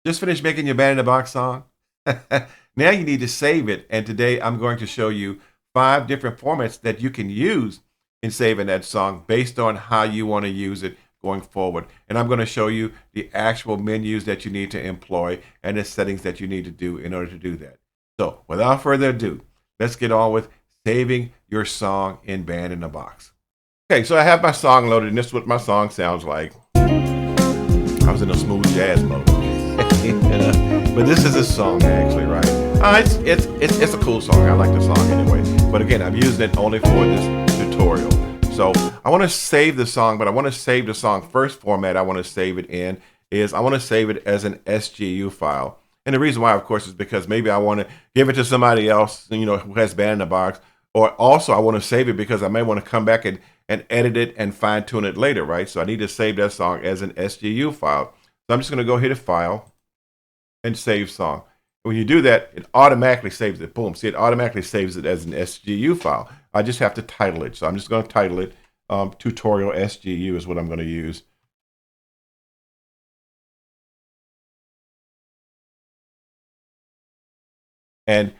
Just finished making your band in the box song? Now you need to save it. And today I'm going to show you 5 different formats that you can use in saving that song based on how you want to use it going forward. And I'm going to show you the actual menus that you need to employ and the settings that you need to do in order to do that. So without further ado, let's get on with saving your song in Band in the Box. Okay, so I have my song loaded, and this is what my song sounds like. I was in a smooth jazz mode. But this is a song actually, right? It's a cool song. I like the song anyway. But again, I'm using it only for this tutorial. So I want to save the song, but I want to save the song. First format I want to save it in is I want to save it as an SGU file. And the reason why, of course, is because maybe I want to give it to somebody else, who has Band in the Box. Or also I want to save it because I may want to come back and edit it and fine tune it later, right? So I need to save that song as an SGU file. So I'm just going to go hit a file and save song. When you do that, it automatically saves it. Boom. See, it automatically saves it as an SGU file. I just have to title it. So I'm just going to title it tutorial SGU is what I'm going to use. And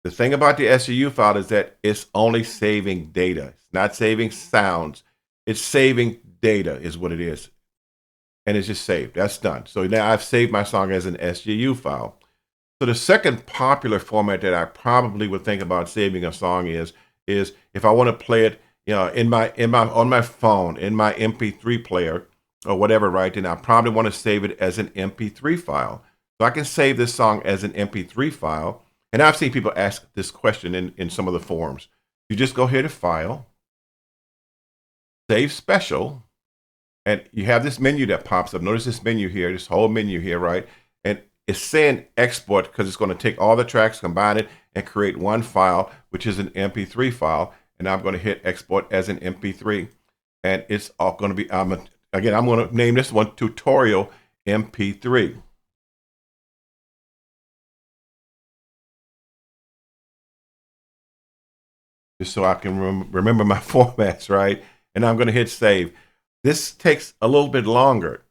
the thing about the SGU file is that it's only saving data. It's not saving sounds. It's saving data is what it is. And it's just saved. That's done. So now I've saved my song as an SGU file. So the second popular format that I probably would think about saving a song is if I want to play it, on my phone, in my MP3 player or whatever, right? Then I probably want to save it as an MP3 file. So I can save this song as an MP3 file. And I've seen people ask this question in some of the forums. You just go here to File, Save Special, and you have this menu that pops up. Notice this menu here, this whole menu here, right? And it's saying export because it's going to take all the tracks, combine it, and create one file, which is an MP3 file. And I'm going to hit export as an MP3. And it's all going to be, again, I'm going to name this one Tutorial MP3. Just so I can remember my formats, right? And I'm going to hit save. This takes a little bit longer,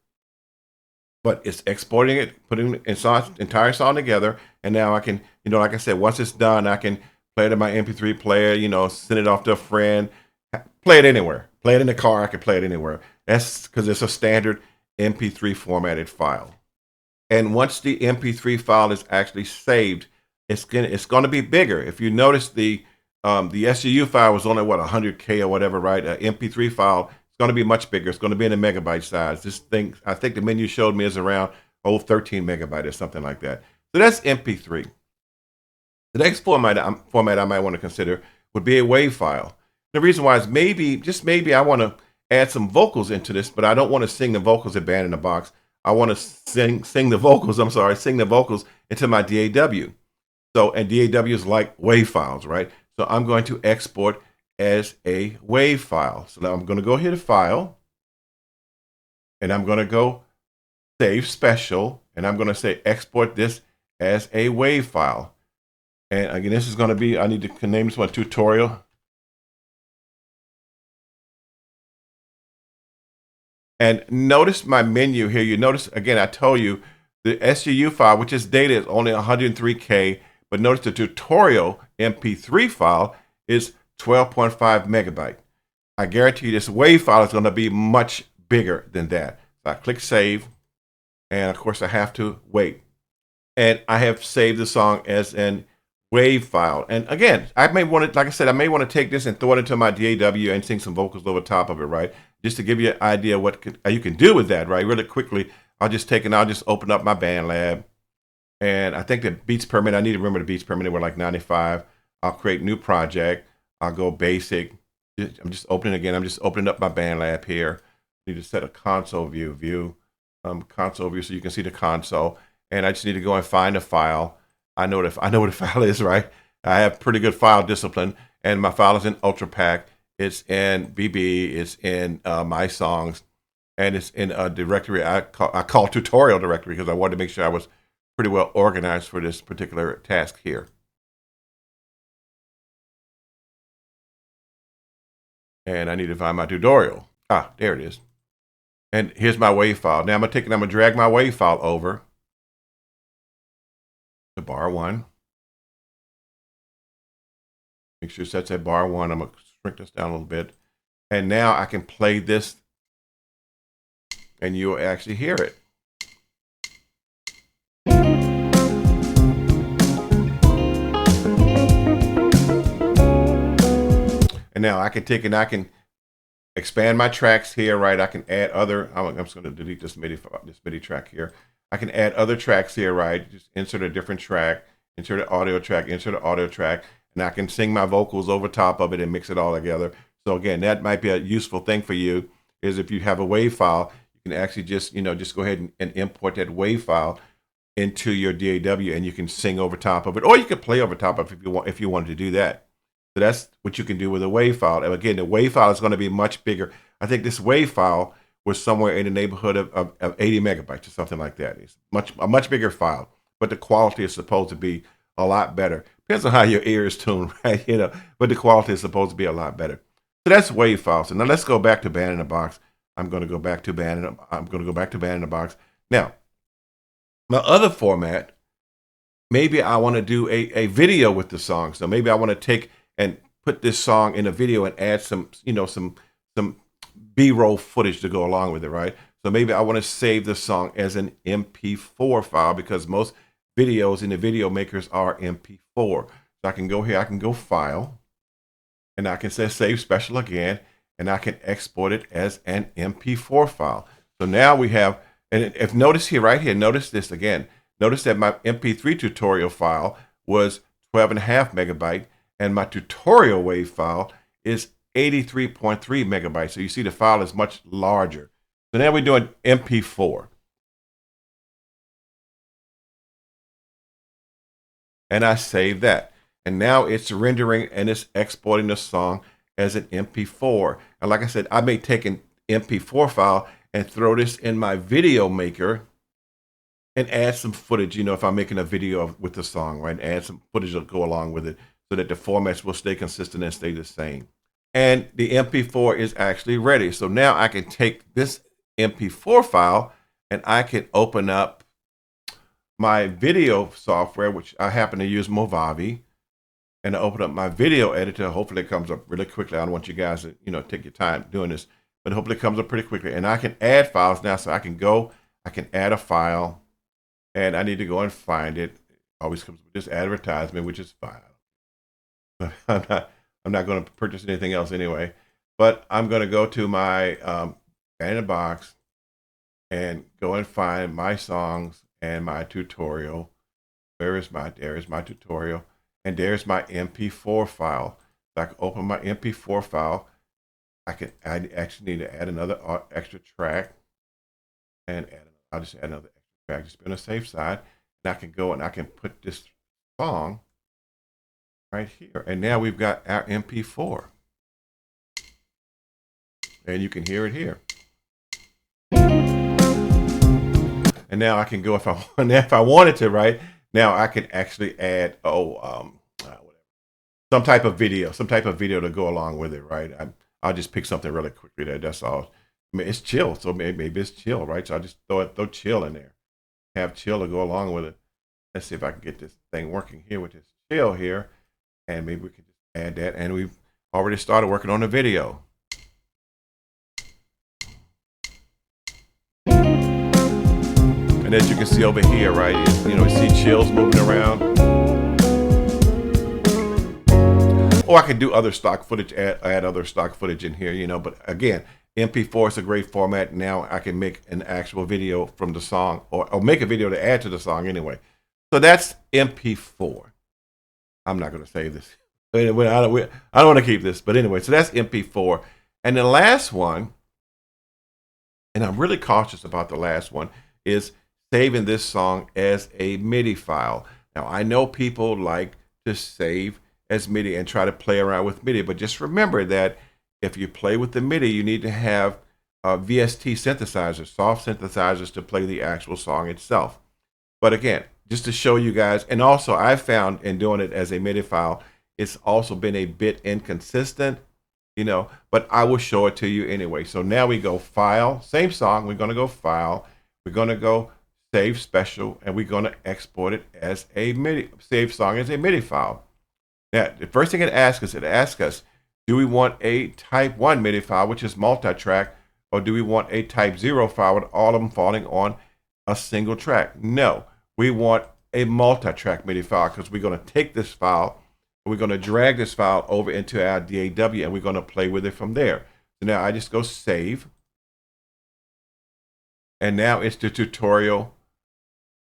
but it's exporting it, putting the entire song together, and now I can, like I said, once it's done, I can play it in my MP3 player, send it off to a friend, play it anywhere, play it in the car, I can play it anywhere. That's because it's a standard MP3 formatted file. And once the MP3 file is actually saved, it's going to be bigger. If you notice the SGU file was only 100K or whatever, right? An MP3 file is going to be much bigger. It's going to be in a megabyte size. This thing, I think the menu showed me is around 13 megabyte or something like that. So that's MP3. The next format I might want to consider would be a WAV file. The reason why is just maybe I want to add some vocals into this, but I don't want to sing the vocals at Band in the Box. I want to sing the vocals into my DAW. So, and DAWs like WAV files, right? So I'm going to export as a WAV file. So now I'm going to go here to File, and I'm going to go Save Special, and I'm going to say export this as a WAV file. And again, this is going to be, I need to name this one Tutorial. And notice my menu here. You notice, again, I told you the SGU file, which is data, is only 103K. But notice the tutorial MP3 file is 12.5 megabyte. I guarantee you this WAV file is going to be much bigger than that. So I click Save, and of course I have to wait. And I have saved the song as an WAV file. And again, I may want to, like I said, I may want to take this and throw it into my DAW and sing some vocals over top of it, right? Just to give you an idea what you can do with that, right? Really quickly, I'll just open up my BandLab. And I think the beats per minute, I need to remember the beats per minute were like 95. I'll create new project. I'll go basic. I'm just opening up my BandLab here. I need to set a console view, console view so you can see the console. And I just need to go and find a file. I know what the file is, right? I have pretty good file discipline, and my file is in UltraPack. It's in BB. It's in My Songs, and it's in a directory I call tutorial directory because I wanted to make sure I was pretty well organized for this particular task here. And I need to find my tutorial. There it is. And here's my WAV file. Now I'm gonna drag my WAV file over. to bar 1. Make sure it sets at bar 1. I'm going to shrink this down a little bit. And now I can play this and you'll actually hear it. And now I can take and I can expand my tracks here, right? I can add other, I'm just going to delete this MIDI track here. I can add other tracks here, right? Just insert a different track, insert an audio track, insert an audio track, and I can sing my vocals over top of it and mix it all together. So again, that might be a useful thing for you, is if you have a WAV file, you can actually just, just go ahead and import that WAV file into your DAW and you can sing over top of it, or you can play over top of it if you wanted to do that. So that's what you can do with a WAV file. And again, the WAV file is going to be much bigger. I think this WAV file was somewhere in the neighborhood of 80 megabytes or something like that. It's a much bigger file, but the quality is supposed to be a lot better. Depends on how your ear is tuned, right? But the quality is supposed to be a lot better. So that's WAV files. So now let's go back to Band in the Box. I'm going to go back to Band in the Box. Now, my other format, maybe I want to do a video with the song. So maybe I want to take and put this song in a video and add some B-roll footage to go along with it, right? So maybe I want to save the song as an MP4 file, because most videos in the video makers are MP4. So I can go here, I can go File, and I can say Save Special again, and I can export it as an MP4 file. So now we have, and if notice here, right here, notice this again. Notice that my MP3 tutorial file was 12.5 megabyte, and my tutorial WAV file is 83.3 megabytes. So you see the file is much larger. So now we're doing MP4. And I save that. And now it's rendering and it's exporting the song as an MP4. And like I said, I may take an MP4 file and throw this in my video maker and add some footage, if I'm making a video with the song, right? Add some footage to go along with it, so that the formats will stay consistent and stay the same. And the MP4 is actually ready. So now I can take this MP4 file and I can open up my video software, which I happen to use Movavi, and I open up my video editor. Hopefully it comes up really quickly. I don't want you guys to, take your time doing this, but hopefully it comes up pretty quickly. And I can add files now. So I can add a file, and I need to go and find it. Always comes with this advertisement, which is fine. I'm not going to purchase anything else anyway, but I'm going to go to my Band in the Box and go and find my songs and my tutorial. There is my tutorial, and there's my MP4 file. So I can open my MP4 file. I actually need to add another extra track, and I'll just add another extra track, just be on the safe side. And I can go and I can put this song right here. And now we've got our MP4. And you can hear it here. And now I can go if I wanted to, right? Now I can actually add some type of video to go along with it, right? I'll just pick something really quickly there. That's all. I mean, it's chill, so maybe it's chill, right? So I just throw chill in there. Have chill to go along with it. Let's see if I can get this thing working here with this chill here. And maybe we can just add that. And we've already started working on the video. And as you can see over here, right, you see chills moving around. Or I can do other stock footage, add other stock footage in here, but again, MP4 is a great format. Now I can make an actual video from the song, or make a video to add to the song anyway. So that's MP4. I'm not going to save this. Anyway, I don't want to keep this. But anyway, so that's MP4. And the last one, and I'm really cautious about the last one, is saving this song as a MIDI file. Now, I know people like to save as MIDI and try to play around with MIDI, but just remember that if you play with the MIDI, you need to have VST synthesizers, soft synthesizers, to play the actual song itself. But again, just to show you guys, and also I found in doing it as a MIDI file, it's also been a bit inconsistent, but I will show it to you anyway. So now we go File, same song, we're going to go File, we're going to go save special, and we're going to export it as a MIDI, save song as a MIDI file. Now, the first thing it asks us, do we want a type 1 MIDI file, which is multi-track, or do we want a type 0 file with all of them falling on a single track? No, we want a multi-track MIDI file because we're going to take this file, and we're going to drag this file over into our DAW, and we're going to play with it from there. So now I just go save, and now it's the tutorial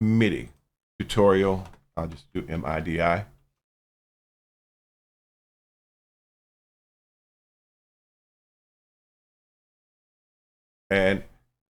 MIDI. Tutorial, I'll just do MIDI. And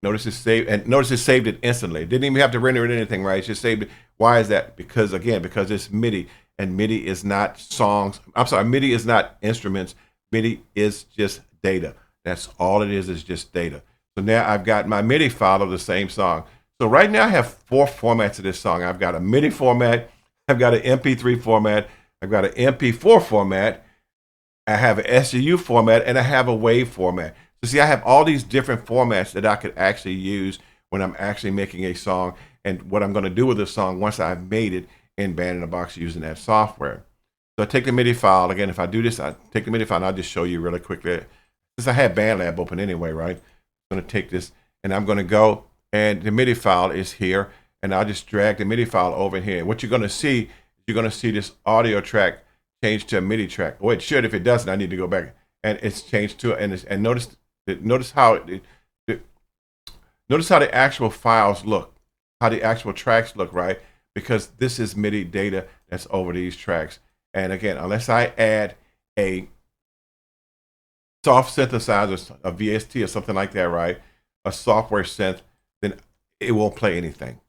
notice it saved, and notice it saved it instantly. It didn't even have to render it anything, right? It just saved it. Why is that? Because again, because it's MIDI, and MIDI is not songs. I'm sorry, MIDI is not instruments. MIDI is just data. That's all it is just data. So now I've got my MIDI file of the same song. So right now I have 4 formats of this song. I've got a MIDI format, I've got an MP3 format, I've got an MP4 format, I have an SGU format, and I have a WAV format. So see, I have all these different formats that I could actually use when I'm actually making a song, and what I'm going to do with this song once I've made it in Band in a Box using that software. So I take the MIDI file. Again, if I do this, I take the MIDI file, and I'll just show you really quickly. Since I have BandLab open anyway, right? I'm going to take this, and I'm going to go, and the MIDI file is here, and I'll just drag the MIDI file over here. And what you're going to see this audio track change to a MIDI track. Oh, it should. If it doesn't, I need to go back, and it's changed to it. And notice how the actual files look, how the actual tracks look, right? Because this is MIDI data that's over these tracks. And again, unless I add a soft synthesizer, a VST or something like that, right? A software synth, then it won't play anything.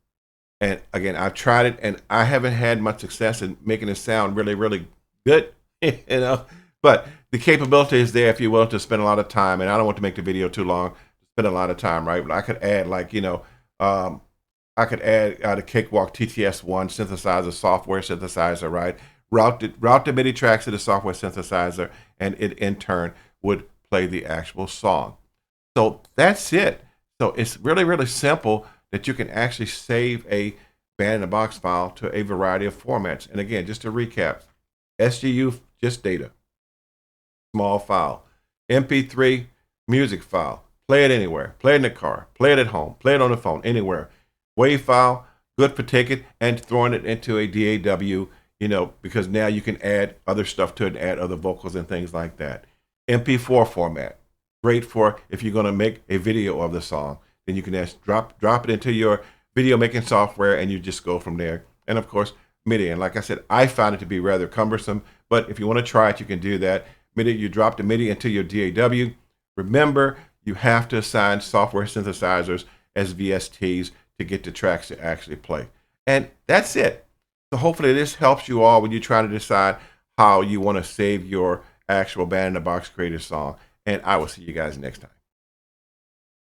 And again, I've tried it, and I haven't had much success in making it sound really, really good, you know. But the capability is there if you're willing to spend a lot of time. And I don't want to make the video too long, spend a lot of time, right? But I could add, like, you know, I could add the Cakewalk TTS1 synthesizer, software synthesizer, right? Route the MIDI tracks to the software synthesizer, and it in turn would play the actual song. So that's it. So it's really, really simple that you can actually save a Band in a Box file to a variety of formats. And again, just to recap, SGU, just data, small file. MP3, music file. Play it anywhere. Play it in the car. Play it at home. Play it on the phone, anywhere. WAV file, good for taking and throwing it into a DAW, you know, because now you can add other stuff to it, add other vocals and things like that. MP4 format, great for if you're going to make a video of the song. Then you can just drop it into your video making software, and you just go from there. And of course, MIDI. And like I said, I found it to be rather cumbersome, but if you want to try it, you can do that. MIDI, you drop the MIDI into your DAW. Remember, you have to assign software synthesizers as VSTs to get the tracks to actually play. And that's it. So hopefully this helps you all when you try to decide how you want to save your actual Band in a Box created song. And I will see you guys next time.